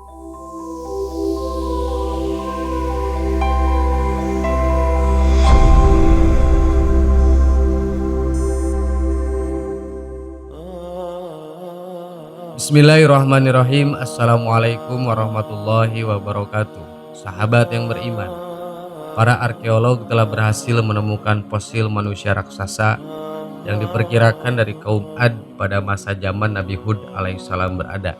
Bismillahirrahmanirrahim. Assalamualaikum warahmatullahi wabarakatuh. Sahabat yang beriman, para arkeolog telah berhasil menemukan fosil manusia raksasa yang diperkirakan dari kaum Ad pada masa zaman Nabi Hud alaihissalam berada.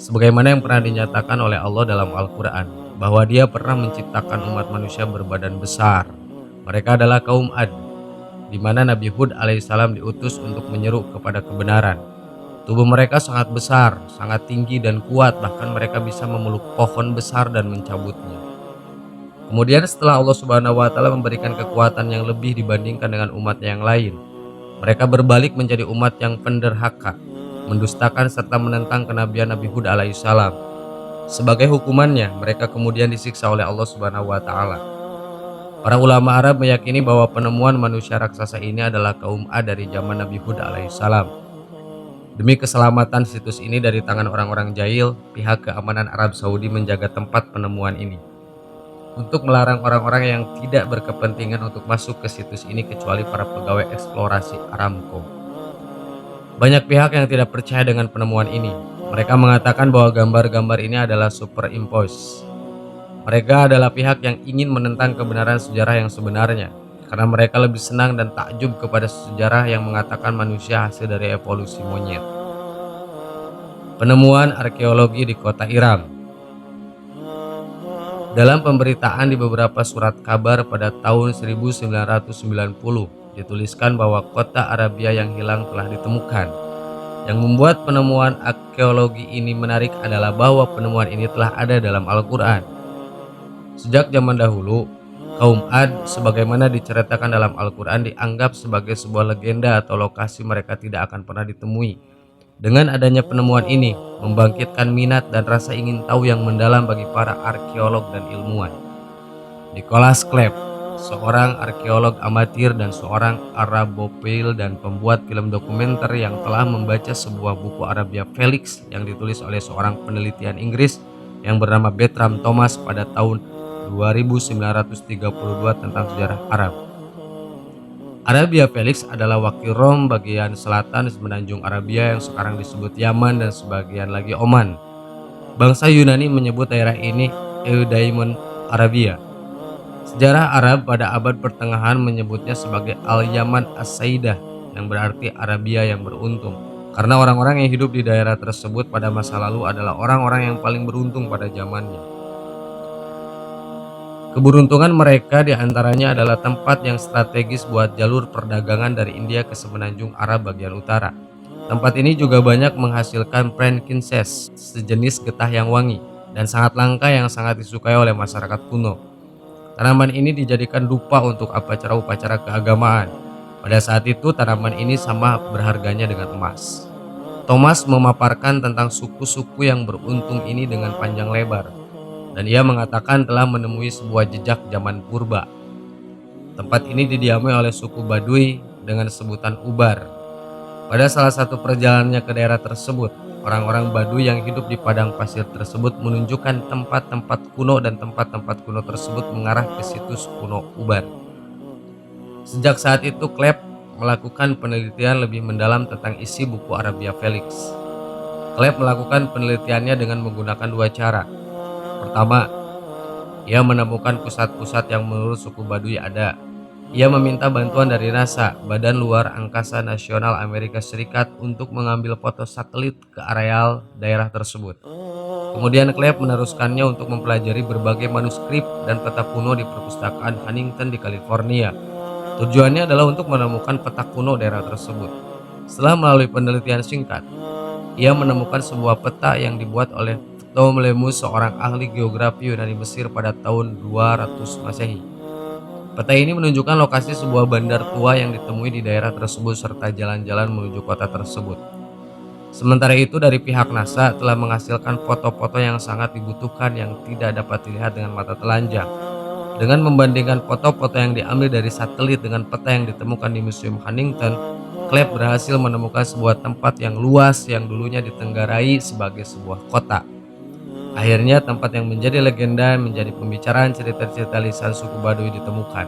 Sebagaimana yang pernah dinyatakan oleh Allah dalam Al-Quran, bahwa Dia pernah menciptakan umat manusia berbadan besar. Mereka adalah kaum Ad, di mana Nabi Hud alaihissalam diutus untuk menyeru kepada kebenaran. Tubuh mereka sangat besar, sangat tinggi dan kuat, bahkan mereka bisa memeluk pohon besar dan mencabutnya. Kemudian setelah Allah Subhanahu wa taala memberikan kekuatan yang lebih dibandingkan dengan umat yang lain, mereka berbalik menjadi umat yang penderhaka, mendustakan serta menentang kenabian Nabi Hud alaihissalam. Sebagai hukumannya, mereka kemudian disiksa oleh Allah Subhanahu wa taala. Para ulama Arab meyakini bahwa penemuan manusia raksasa ini adalah kaum Ad dari zaman Nabi Hud alaihissalam. Demi keselamatan situs ini dari tangan orang-orang jahil, pihak keamanan Arab Saudi menjaga tempat penemuan ini untuk melarang orang-orang yang tidak berkepentingan untuk masuk ke situs ini kecuali para pegawai eksplorasi Aramco. Banyak pihak yang tidak percaya dengan penemuan ini. Mereka mengatakan bahwa gambar-gambar ini adalah superimpose. Mereka adalah pihak yang ingin menentang kebenaran sejarah yang sebenarnya, karena mereka lebih senang dan takjub kepada sejarah yang mengatakan manusia hasil dari evolusi monyet. Penemuan arkeologi di kota Iram. Dalam pemberitaan di beberapa surat kabar pada tahun 1990, dituliskan bahwa kota Arabia yang hilang telah ditemukan. Yang membuat penemuan arkeologi ini menarik adalah bahwa penemuan ini telah ada dalam Al-Quran. Sejak zaman dahulu, kaum Ad sebagaimana diceritakan dalam Al-Quran dianggap sebagai sebuah legenda atau lokasi mereka tidak akan pernah ditemui. Dengan adanya penemuan ini, membangkitkan minat dan rasa ingin tahu yang mendalam bagi para arkeolog dan ilmuwan. Nicholas Klepp, seorang arkeolog amatir dan seorang Arabophile dan pembuat film dokumenter yang telah membaca sebuah buku Arabia Felix yang ditulis oleh seorang penelitian Inggris yang bernama Bertram Thomas pada tahun 2932 tentang sejarah Arab. Arabia Felix adalah wakil Rom bagian selatan semenanjung Arabia yang sekarang disebut Yaman dan sebagian lagi Oman. Bangsa Yunani menyebut daerah ini Eudaimon Arabia. Sejarah Arab pada abad pertengahan menyebutnya sebagai Al-Yaman As-Saidah, yang berarti Arabia yang beruntung, karena orang-orang yang hidup di daerah tersebut pada masa lalu adalah orang-orang yang paling beruntung pada zamannya. Keberuntungan mereka diantaranya adalah tempat yang strategis buat jalur perdagangan dari India ke semenanjung Arab bagian utara. Tempat ini juga banyak menghasilkan frankincense, sejenis getah yang wangi, dan sangat langka yang sangat disukai oleh masyarakat kuno. Tanaman ini dijadikan dupa untuk upacara-upacara keagamaan. Pada saat itu tanaman ini sama berharganya dengan emas. Thomas memaparkan tentang suku-suku yang beruntung ini dengan panjang lebar. Dan ia mengatakan telah menemui sebuah jejak zaman purba. Tempat ini didiami oleh suku Baduy dengan sebutan Ubar. Pada salah satu perjalanannya ke daerah tersebut, orang-orang Baduy yang hidup di padang pasir tersebut menunjukkan tempat-tempat kuno dan tempat-tempat kuno tersebut mengarah ke situs kuno Ubar. Sejak saat itu Klepp melakukan penelitian lebih mendalam tentang isi buku Arabia Felix. Klepp melakukan penelitiannya dengan menggunakan dua cara. Pertama, ia menemukan pusat-pusat yang menurut suku Baduy ada. Ia meminta bantuan dari NASA, Badan Luar Angkasa Nasional Amerika Serikat, untuk mengambil foto satelit ke areal daerah tersebut. Kemudian Klepp meneruskannya untuk mempelajari berbagai manuskrip dan peta kuno di perpustakaan Huntington di California. Tujuannya adalah untuk menemukan peta kuno daerah tersebut. Setelah melalui penelitian singkat, ia menemukan sebuah peta yang dibuat oleh Ptolemus, seorang ahli geografi Yunani Mesir pada tahun 200 Masehi. Peta ini menunjukkan lokasi sebuah bandar tua yang ditemui di daerah tersebut serta jalan-jalan menuju kota tersebut. Sementara itu dari pihak NASA telah menghasilkan foto-foto yang sangat dibutuhkan yang tidak dapat dilihat dengan mata telanjang. Dengan membandingkan foto-foto yang diambil dari satelit dengan peta yang ditemukan di Museum Huntington, Klepp berhasil menemukan sebuah tempat yang luas yang dulunya ditenggarai sebagai sebuah kota. Akhirnya tempat yang menjadi legenda menjadi pembicaraan cerita-cerita lisan suku Baduy ditemukan.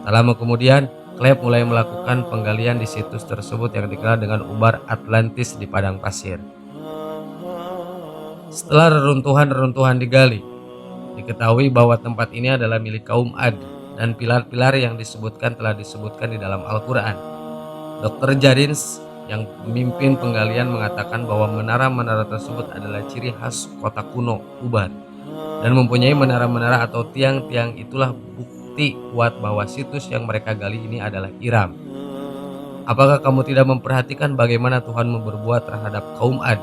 Tak lama kemudian, Clave mulai melakukan penggalian di situs tersebut yang dikenal dengan Ubar Atlantis di padang pasir. Setelah reruntuhan-reruntuhan digali, diketahui bahwa tempat ini adalah milik kaum Ad dan pilar-pilar yang disebutkan telah disebutkan di dalam Al-Quran. Dr. Jadins yang memimpin penggalian mengatakan bahwa menara-menara tersebut adalah ciri khas kota kuno Ubar dan mempunyai menara-menara atau tiang-tiang itulah bukti kuat bahwa situs yang mereka gali ini adalah Iram. Apakah kamu tidak memperhatikan bagaimana Tuhan berbuat terhadap kaum Ad,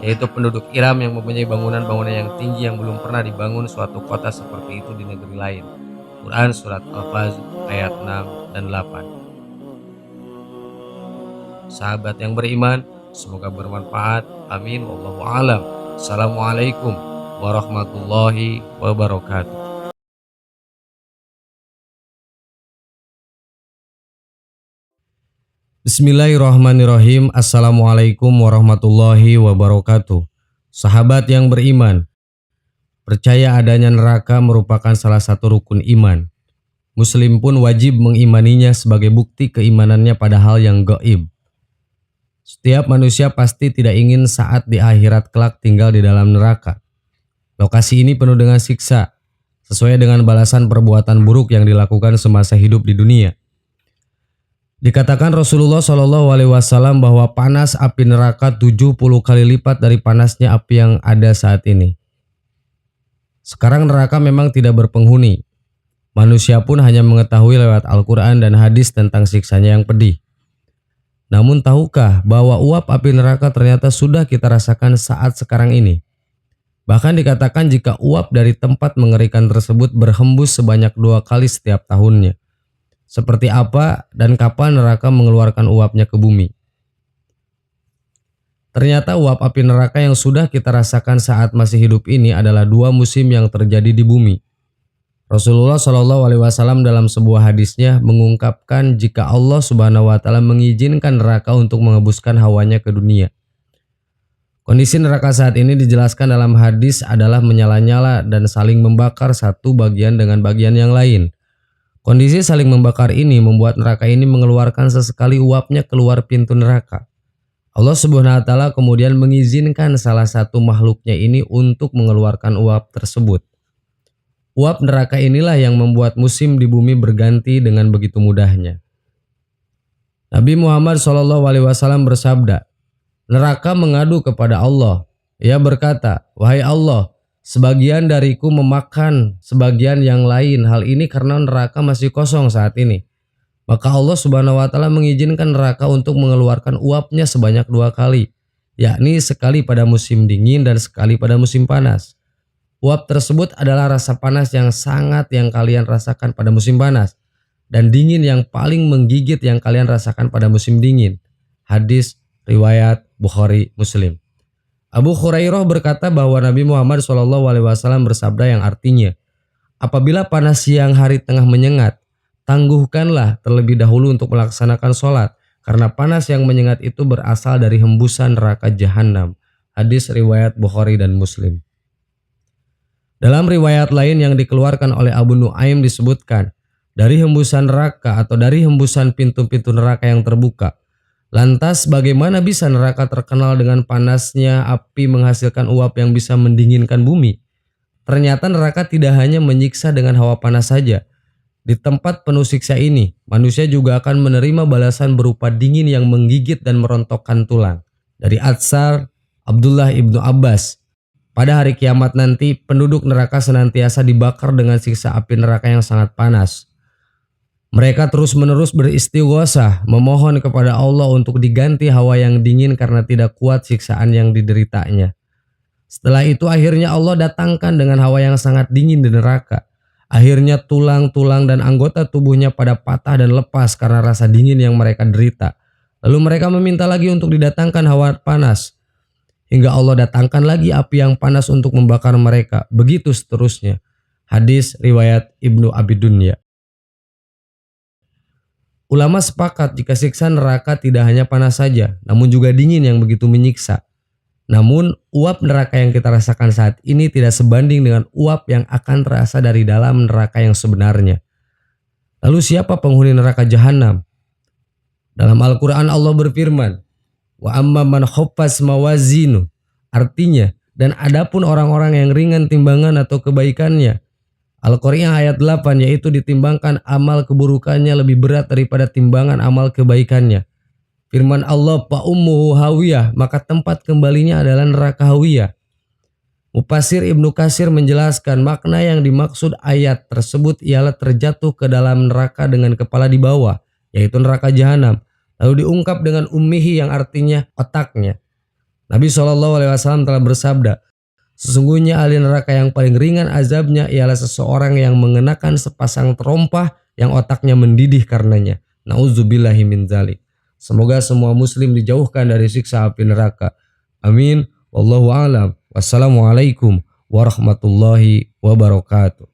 yaitu penduduk Iram yang mempunyai bangunan-bangunan yang tinggi yang belum pernah dibangun suatu kota seperti itu di negeri lain. Quran Surat Al-Fajr ayat 6 dan 8. Sahabat yang beriman, semoga bermanfaat. Amin. Wallahu a'lam. Assalamualaikum warahmatullahi wabarakatuh. Bismillahirrahmanirrahim. Assalamualaikum warahmatullahi wabarakatuh. Sahabat yang beriman, percaya adanya neraka merupakan salah satu rukun iman. Muslim pun wajib mengimaninya sebagai bukti keimanannya pada hal yang gaib. Setiap manusia pasti tidak ingin saat di akhirat kelak tinggal di dalam neraka. Lokasi ini penuh dengan siksa, sesuai dengan balasan perbuatan buruk yang dilakukan semasa hidup di dunia. Dikatakan Rasulullah Shallallahu Alaihi Wasallam bahwa panas api neraka 70 kali lipat dari panasnya api yang ada saat ini. Sekarang neraka memang tidak berpenghuni. Manusia pun hanya mengetahui lewat Al-Quran dan hadis tentang siksanya yang pedih. Namun tahukah bahwa uap api neraka ternyata sudah kita rasakan saat sekarang ini? Bahkan dikatakan jika uap dari tempat mengerikan tersebut berhembus sebanyak 2 kali setiap tahunnya. Seperti apa dan kapan neraka mengeluarkan uapnya ke bumi? Ternyata uap api neraka yang sudah kita rasakan saat masih hidup ini adalah 2 musim yang terjadi di bumi. Rasulullah Shallallahu Alaihi Wasallam dalam sebuah hadisnya mengungkapkan jika Allah Subhanahu Wa Taala mengizinkan neraka untuk mengembuskan hawanya ke dunia. Kondisi neraka saat ini dijelaskan dalam hadis adalah menyala-nyala dan saling membakar satu bagian dengan bagian yang lain. Kondisi saling membakar ini membuat neraka ini mengeluarkan sesekali uapnya keluar pintu neraka. Allah Subhanahu wa taala kemudian mengizinkan salah satu makhluknya ini untuk mengeluarkan uap tersebut. Uap neraka inilah yang membuat musim di bumi berganti dengan begitu mudahnya. Nabi Muhammad SAW bersabda, neraka mengadu kepada Allah. Ia berkata, wahai Allah, sebagian dariku memakan sebagian yang lain, hal ini karena neraka masih kosong saat ini. Maka Allah Subhanahu wa taala mengizinkan neraka untuk mengeluarkan uapnya sebanyak 2 kali, yakni sekali pada musim dingin dan sekali pada musim panas. Uap tersebut adalah rasa panas yang sangat yang kalian rasakan pada musim panas dan dingin yang paling menggigit yang kalian rasakan pada musim dingin. Hadis riwayat Bukhari Muslim. Abu Hurairah berkata bahwa Nabi Muhammad SAW bersabda yang artinya, apabila panas siang hari tengah menyengat, tangguhkanlah terlebih dahulu untuk melaksanakan sholat, karena panas yang menyengat itu berasal dari hembusan neraka jahanam. Hadis riwayat Bukhari dan Muslim. Dalam riwayat lain yang dikeluarkan oleh Abu Nuaim disebutkan, dari hembusan neraka atau dari hembusan pintu-pintu neraka yang terbuka. Lantas bagaimana bisa neraka terkenal dengan panasnya api menghasilkan uap yang bisa mendinginkan bumi? Ternyata neraka tidak hanya menyiksa dengan hawa panas saja. Di tempat penuh siksa ini, manusia juga akan menerima balasan berupa dingin yang menggigit dan merontokkan tulang. Dari Atsar Abdullah ibnu Abbas, pada hari kiamat nanti penduduk neraka senantiasa dibakar dengan siksa api neraka yang sangat panas. Mereka terus-menerus beristighosah, memohon kepada Allah untuk diganti hawa yang dingin karena tidak kuat siksaan yang dideritanya. Setelah itu akhirnya Allah datangkan dengan hawa yang sangat dingin di neraka. Akhirnya tulang-tulang dan anggota tubuhnya pada patah dan lepas karena rasa dingin yang mereka derita. Lalu mereka meminta lagi untuk didatangkan hawa panas. Hingga Allah datangkan lagi api yang panas untuk membakar mereka. Begitu seterusnya. Hadis riwayat Ibnu Abi Dunya. Ulama sepakat jika siksa neraka tidak hanya panas saja, namun juga dingin yang begitu menyiksa. Namun, uap neraka yang kita rasakan saat ini tidak sebanding dengan uap yang akan terasa dari dalam neraka yang sebenarnya. Lalu siapa penghuni neraka jahanam? Dalam Al-Quran Allah berfirman, wa amma man khaffas mawazinu. Artinya, dan adapun orang-orang yang ringan timbangan atau kebaikannya. Al-Qari'ah ayat 8, yaitu ditimbangkan amal keburukannya lebih berat daripada timbangan amal kebaikannya. Firman Allah, fa ummuhu hawiyah, maka tempat kembalinya adalah neraka hawiyah. Mufasir Ibnu Katsir menjelaskan makna yang dimaksud ayat tersebut ialah terjatuh ke dalam neraka dengan kepala di bawah, yaitu neraka jahanam. Lalu diungkap dengan ummihi yang artinya otaknya. Nabi SAW telah bersabda, sesungguhnya ahli neraka yang paling ringan azabnya ialah seseorang yang mengenakan sepasang terompah yang otaknya mendidih karenanya. Nauzubillahi min dzalik. Semoga semua muslim dijauhkan dari siksa api neraka. Amin. Wallahu a'lam. Wassalamualaikum warahmatullahi wabarakatuh.